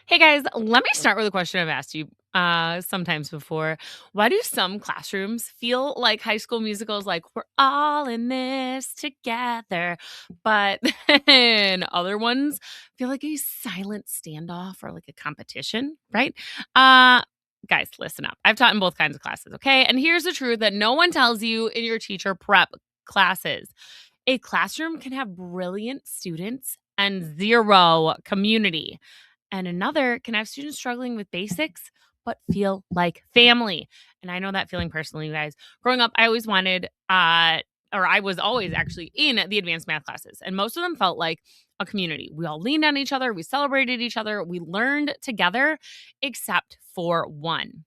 Hey guys, let me start with a question I've asked you sometimes before. Why do some classrooms feel like High School Musicals, like we're all in this together, but then other ones feel like a silent standoff or like a competition, right? Uh, guys, listen up. I've taught in both kinds of classes, okay? And here's the truth that no one tells you in your teacher prep classes. A classroom can have brilliant students and zero community, and another can have students struggling with basics but feel like family. And I know that feeling personally, you guys. Growing up, I always wanted or I was always actually in the advanced math classes, and most of them felt like a community. We all leaned on each other, we celebrated each other, we learned together, except for one.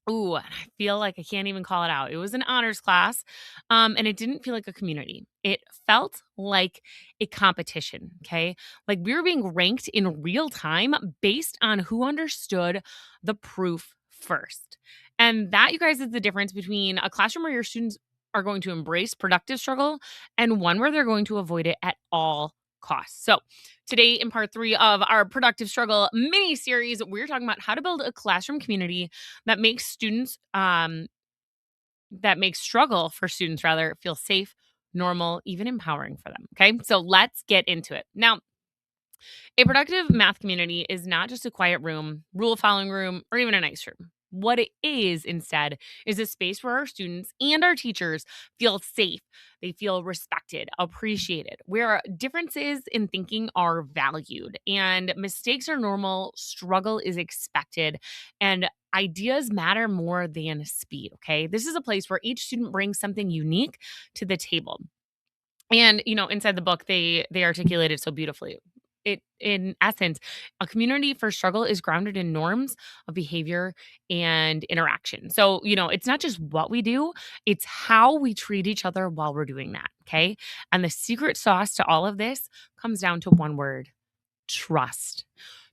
Ooh, and I feel like I can't even call it out. It was an honors class, and it didn't feel like a community. It felt like a competition, okay? Like we were being ranked in real time based on who understood the proof first. And that, you guys, is the difference between a classroom where your students are going to embrace productive struggle and one where they're going to avoid it at all costs. So, today in part 3 of our productive struggle mini series, we're talking about how to build a classroom community that makes students that makes struggle for students rather feel safe, normal, even empowering for them. Okay, so let's get into it. Now, a productive math community is not just a quiet room, rule following room, or even a nice room. What it is instead is a space where our students and our teachers feel safe. They feel respected, appreciated, where differences in thinking are valued and mistakes are normal, struggle is expected, and ideas matter more than speed. Okay. This is a place where each student brings something unique to the table. And, inside the book, they articulate it so beautifully. It in essence, a community for struggle is grounded in norms of behavior and interaction. So, it's not just what we do, it's how we treat each other while we're doing that. Okay. And the secret sauce to all of this comes down to one word: trust.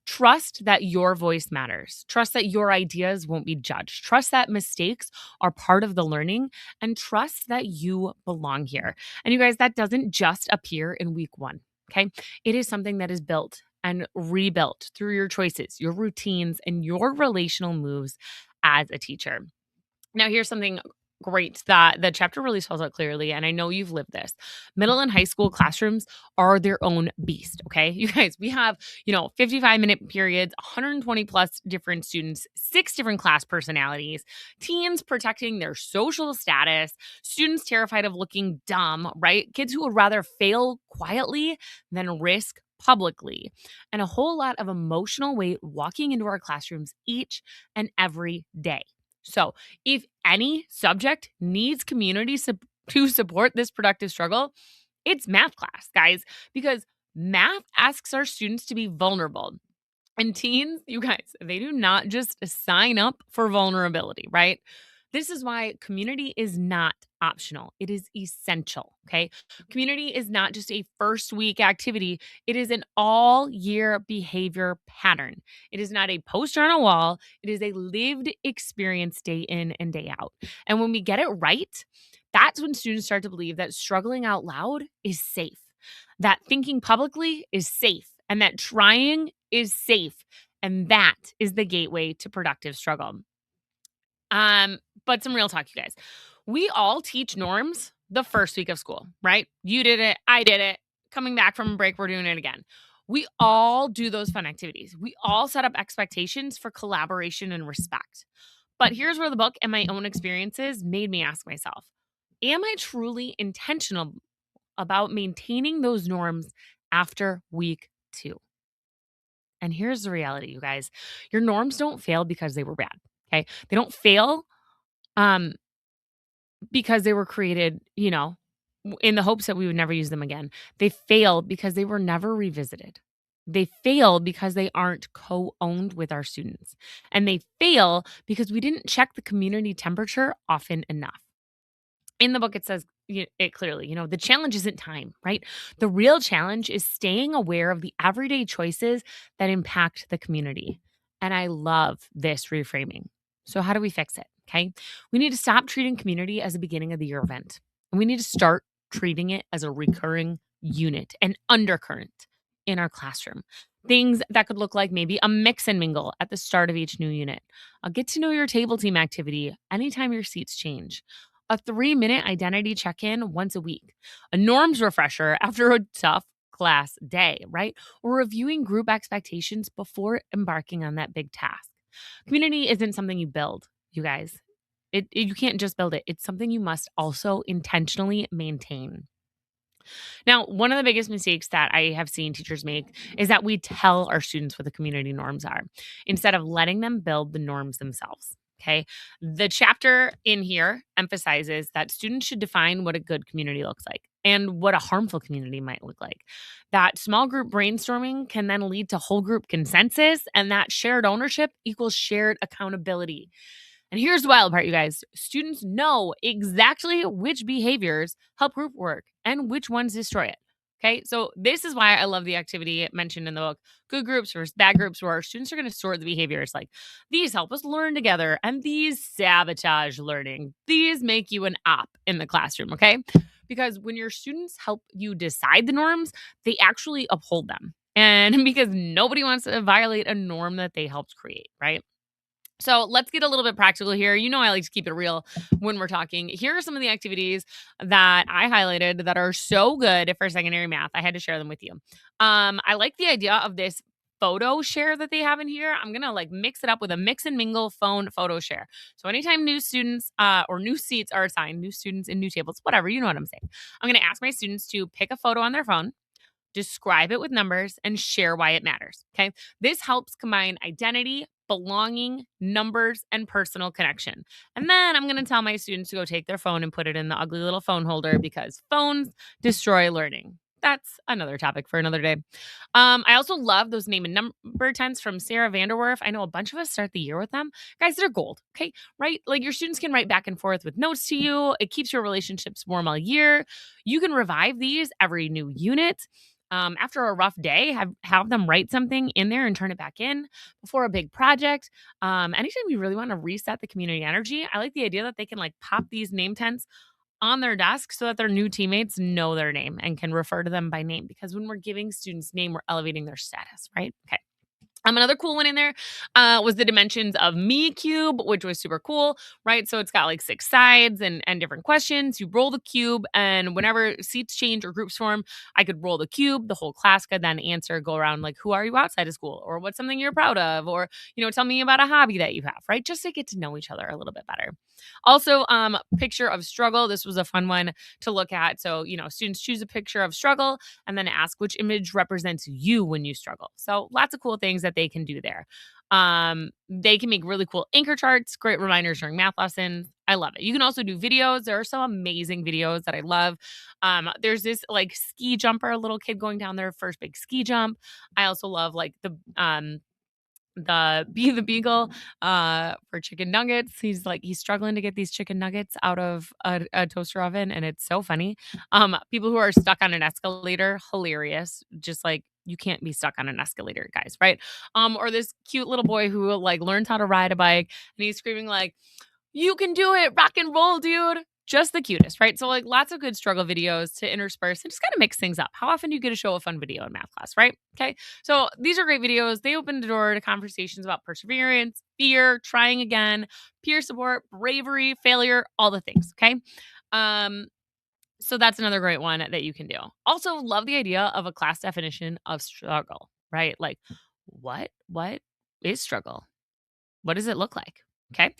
Trust that your voice matters. Trust that your ideas won't be judged. Trust that mistakes are part of the learning, and trust that you belong here. And you guys, that doesn't just appear in week 1, okay? It is something that is built and rebuilt through your choices, your routines, and your relational moves as a teacher. Now, here's something great that the chapter really spells out clearly, and I know you've lived this. Middle and high school classrooms are their own beast, okay? You guys, we have, 55-minute periods, 120 plus different students, 6 different class personalities, teens protecting their social status, students terrified of looking dumb, right? Kids who would rather fail quietly than risk publicly, and a whole lot of emotional weight walking into our classrooms each and every day. So, if any subject needs community to support this productive struggle, it's math class, guys, because math asks our students to be vulnerable. And teens, you guys, they do not just sign up for vulnerability, right? This is why community is not optional. It is essential. Okay. Community is not just a first week activity, it is an all year behavior pattern. It is not a poster on a wall, it is a lived experience day in and day out. And when we get it right, that's when students start to believe that struggling out loud is safe, that thinking publicly is safe, and that trying is safe. And that is the gateway to productive struggle. But some real talk, you guys. We all teach norms the first week of school, right? You did it, I did it. Coming back from a break, we're doing it again. We all do those fun activities. We all set up expectations for collaboration and respect. But here's where the book and my own experiences made me ask myself, am I truly intentional about maintaining those norms after week 2? And here's the reality, you guys. Your norms don't fail because they were bad. Okay. They don't fail um, because they were created, in the hopes that we would never use them again. They fail because they were never revisited. They fail because they aren't co owned with our students. And they fail because we didn't check the community temperature often enough. In the book, it says it clearly, the challenge isn't time, right? The real challenge is staying aware of the everyday choices that impact the community. And I love this reframing. So, how do we fix it? Okay. We need to stop treating community as a beginning of the year event. And we need to start treating it as a recurring unit, an undercurrent in our classroom. Things that could look like maybe a mix and mingle at the start of each new unit, a get to know your table team activity anytime your seats change, a 3-minute identity check in once a week, a norms refresher after a tough class day, right? Or reviewing group expectations before embarking on that big task. Community isn't something you build, you guys. You can't just build it. It's something you must also intentionally maintain. Now, one of the biggest mistakes that I have seen teachers make is that we tell our students what the community norms are instead of letting them build the norms themselves. Okay. The chapter in here emphasizes that students should define what a good community looks like and what a harmful community might look like. That small group brainstorming can then lead to whole group consensus, and that shared ownership equals shared accountability. And here's the wild part, you guys. Students know exactly which behaviors help group work and which ones destroy it. Okay, so this is why I love the activity mentioned in the book, good groups versus bad groups, where our students are going to sort the behaviors like these help us learn together and these sabotage learning. These make you an op in the classroom, okay? Because when your students help you decide the norms, they actually uphold them. And because nobody wants to violate a norm that they helped create, right? So let's get a little bit practical here. You know, I like to keep it real when we're talking. Here are some of the activities that I highlighted that are so good for secondary math. I had to share them with you. I like the idea of this photo share that they have in here. I'm gonna like mix it up with a mix and mingle phone photo share. So anytime new students or new seats are assigned, new students in new tables, whatever, you know what I'm saying. I'm gonna ask my students to pick a photo on their phone, describe it with numbers, and share why it matters. Okay. This helps combine identity, belonging, numbers, and personal connection. And then I'm going to tell my students to go take their phone and put it in the ugly little phone holder because phones destroy learning. That's another topic for another day. I also love those name and number tents from Sarah Vanderwerf. I know a bunch of us start the year with them. Guys, they're gold. Okay. Right. Like your students can write back and forth with notes to you. It keeps your relationships warm all year. You can revive these every new unit. After a rough day, have them write something in there and turn it back in before a big project. Anytime you really want to reset the community energy, I like the idea that they can like pop these name tents on their desk so that their new teammates know their name and can refer to them by name. Because when we're giving students name, we're elevating their status, right? Okay. Another cool one in there was the dimensions of me cube, which was super cool, right? So it's got like 6 sides and different questions. You roll the cube, and whenever seats change or groups form, I could roll the cube. The whole class could then answer, go around like, who are you outside of school? Or what's something you're proud of? Or, tell me about a hobby that you have, right? Just to get to know each other a little bit better. Also, picture of struggle. This was a fun one to look at. So, students choose a picture of struggle and then ask which image represents you when you struggle. So lots of cool things that they can do there. They can make really cool anchor charts, great reminders during math lessons. I love it. You can also do videos. There are some amazing videos that I love. There's this like ski jumper, a little kid going down their first big ski jump. I also love like the Be the Beagle for chicken nuggets. He's struggling to get these chicken nuggets out of a toaster oven, and it's so funny. People who are stuck on an escalator, hilarious. Just like you can't be stuck on an escalator, guys, right? Or this cute little boy who like learns how to ride a bike, and he's screaming like, "You can do it, rock and roll, dude." Just the cutest, right? So, like, lots of good struggle videos to intersperse and just kind of mix things up. How often do you get to show a fun video in math class, right? Okay. So, these are great videos. They open the door to conversations about perseverance, fear, trying again, peer support, bravery, failure, all the things. Okay. Um, so, that's another great one that you can do. Also, love the idea of a class definition of struggle, right? Like, what is struggle? What does it look like? Okay.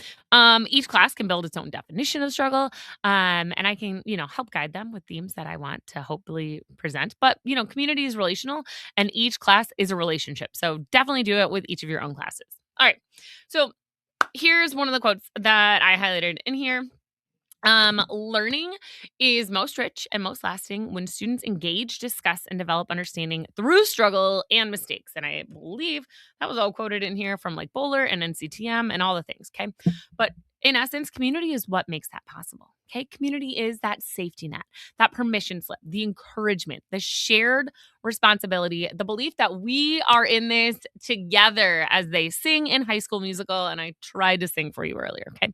Each class can build its own definition of struggle. And I can, help guide them with themes that I want to hopefully present. But, community is relational and each class is a relationship. So definitely do it with each of your own classes. All right. So here's one of the quotes that I highlighted in here. Learning is most rich and most lasting when students engage, discuss, and develop understanding through struggle and mistakes. And I believe that was all quoted in here from like Boaler and NCTM and all the things. Okay. But in essence, community is what makes that possible. Okay. Community is that safety net, that permission slip, the encouragement, the shared responsibility, the belief that we are in this together, as they sing in High School Musical. And I tried to sing for you earlier. Okay.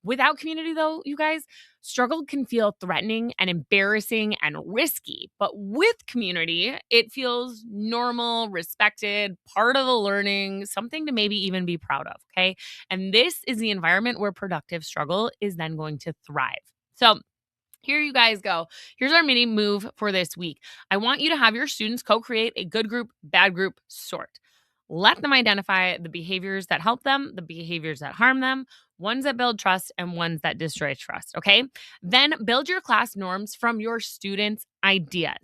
Without community, though, you guys, struggle can feel threatening and embarrassing and risky. But with community, it feels normal, respected, part of the learning, something to maybe even be proud of. Okay. And this is the environment where productive struggle is then going to thrive. So, here you guys go. Here's our mini move for this week. I want you to have your students co create a good group, bad group sort. Let them identify the behaviors that help them, the behaviors that harm them, ones that build trust, and ones that destroy trust. Okay. Then build your class norms from your students' ideas.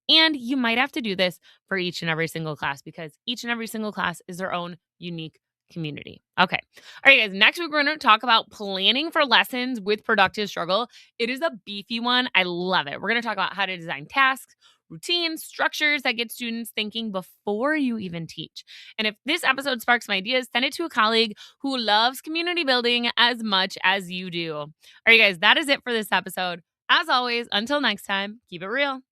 And you might have to do this for each and every single class because each and every single class is their own unique community. Okay. All right, guys. Next week, we're going to talk about planning for lessons with productive struggle. It is a beefy one. I love it. We're going to talk about how to design tasks, routines, structures that get students thinking before you even teach. And if this episode sparks some ideas, send it to a colleague who loves community building as much as you do. All right, guys. That is it for this episode. As always, until next time, keep it real.